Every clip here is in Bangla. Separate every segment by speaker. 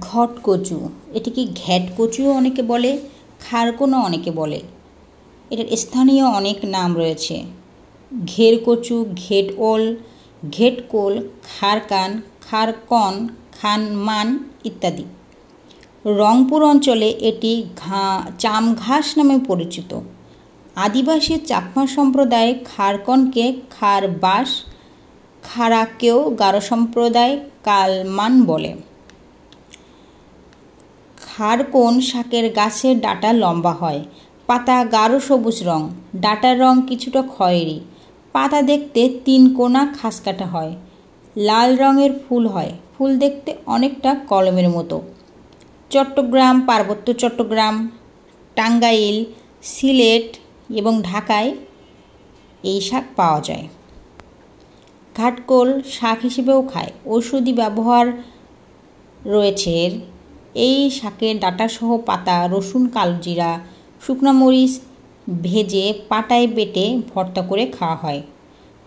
Speaker 1: ঘটকচু, এটিকে ঘ্যাটকচুও অনেকে বলে, খারকোনও অনেকে বলে। এটার স্থানীয় অনেক নাম রয়েছে: ঘেরকচু, ঘেটওল, ঘেটকোল, খারকান, খারকন, খানমান ইত্যাদি। রংপুর অঞ্চলে এটি চামঘাস নামে পরিচিত। আদিবাসী চাকমা সম্প্রদায় খারকনকে খারবাস, খারাকেও গারো সম্প্রদায় কালমান বলে। খারকোন শাকের গাছের ডাঁটা লম্বা হয়, পাতা গাঢ় সবুজ রং, ডাঁটার রং কিছুটা খয়েরি, পাতা দেখতে 3 কোনা খাসকাটা হয়, লাল রঙের ফুল হয়, ফুল দেখতে অনেকটা কলমের মতো। চট্টগ্রাম, পার্বত্য চট্টগ্রাম, টাঙ্গাইল, সিলেট এবং ঢাকায় এই শাক পাওয়া যায়। ঘাটকোল শাক হিসেবেও খায়, ঔষধি ব্যবহার রয়েছে। এই শাকের ডাঁটাসহ পাতা, রসুন, কালোজিরা, শুকনো মরিচ ভেজে পাটায় বেটে ভর্তা করে খাওয়া হয়।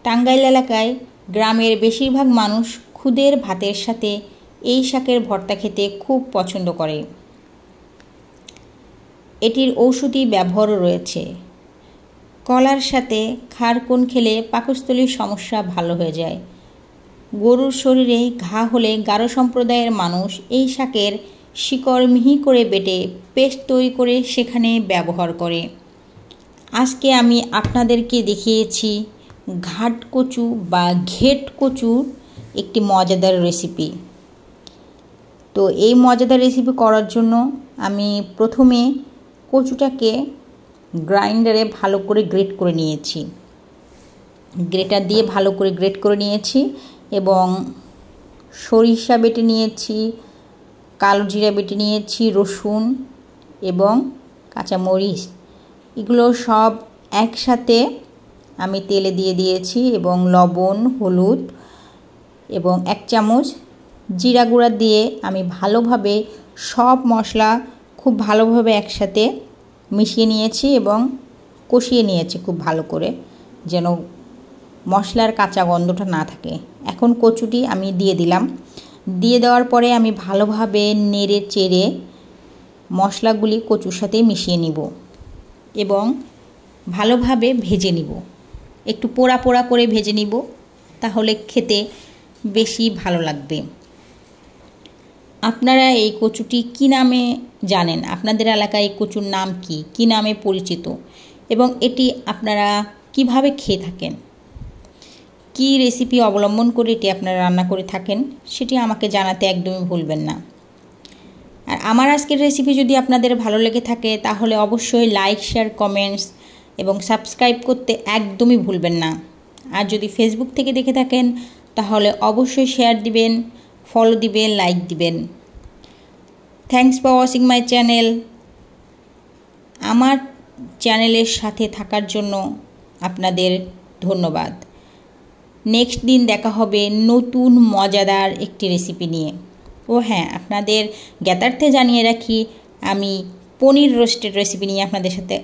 Speaker 1: টাঙ্গাইল এলাকায় গ্রামের বেশিরভাগ মানুষ খুদের ভাতের সাথে এই শাকের ভর্তা খেতে খুব পছন্দ করে। এটির ঔষধি ব্যবহারও রয়েছে। কলার সাথে খারকোন খেলে পাকস্থলীর সমস্যা ভালো হয়ে যায়। গরুর শরীরে ঘা হলে গারো সম্প্রদায়ের মানুষ এই শাকের শিকড় মিহি করে বেটে পেস্ট তৈরি করে সেখানে ব্যবহার করে। আজকে আমি আপনাদেরকে দেখিয়েছি ঘাটকচু বা ঘেটকচুর একটি মজাদার রেসিপি। তো এই মজাদার রেসিপি করার জন্য আমি প্রথমে কচুটাকে গ্রাইন্ডারে ভালো করে গ্রেট করে নিয়েছি। গ্রেটার দিয়ে ভালো করে গ্রেট করে নিয়েছি এবং সরিষা বেটে নিয়েছি, কালো জিরা বেটে নিয়েছি, রসুন এবং কাঁচামরিচ, এগুলো সব একসাথে আমি তেলে দিয়ে দিয়েছি এবং লবণ, হলুদ এবং 1 চামচ জিরা গুঁড়া দিয়ে আমি ভালোভাবে সব মশলা খুব ভালোভাবে একসাথে মিশিয়ে নিয়েছি এবং কষিয়ে নিয়েছি খুব ভালো করে, যেন মশলার কাঁচা গন্ধটা না থাকে। এখন কচুটি আমি দিয়ে দিলাম। দিয়ে দেওয়ার পরে আমি ভালোভাবে নেড়ে চেড়ে মশলাগুলি কচুর সাথে মিশিয়ে নিব এবং ভালোভাবে ভেজে নিব। একটু পোড়া পোড়া করে ভেজে নিব, তাহলে খেতে বেশি ভালো লাগবে। আপনারা এই কচুটি কী নামে জানেন? আপনাদের এলাকায় এই কচুর নাম কী নামে পরিচিত এবং এটি আপনারা কিভাবে খেয়ে থাকেন? কী রেসিপি অবলম্বন করে এটি আপনারা রান্না করে থাকেন সেটি আমাকে জানাতে একদমই ভুলবেন না। আর আমার আজকের রেসিপি যদি আপনাদের ভালো লেগে থাকে তাহলে অবশ্যই লাইক, শেয়ার, কমেন্টস এবং সাবস্ক্রাইব করতে একদমই ভুলবেন না। আর যদি ফেসবুক থেকে দেখে থাকেন তাহলে অবশ্যই শেয়ার দিবেন, ফলো দিবেন, লাইক দিবেন। Thanks for watching my channel. আমার চ্যানেলের সাথে থাকার জন্য আপনাদের ধন্যবাদ। নেক্সট দিন দেখা হবে নতুন মজাদার একটি রেসিপি নিয়ে। ও হ্যাঁ, আপনাদের জ্ঞাতার্থে জানিয়ে রাখি, আমি পনির রোস্টেড রেসিপি নিয়ে আপনাদের সাথে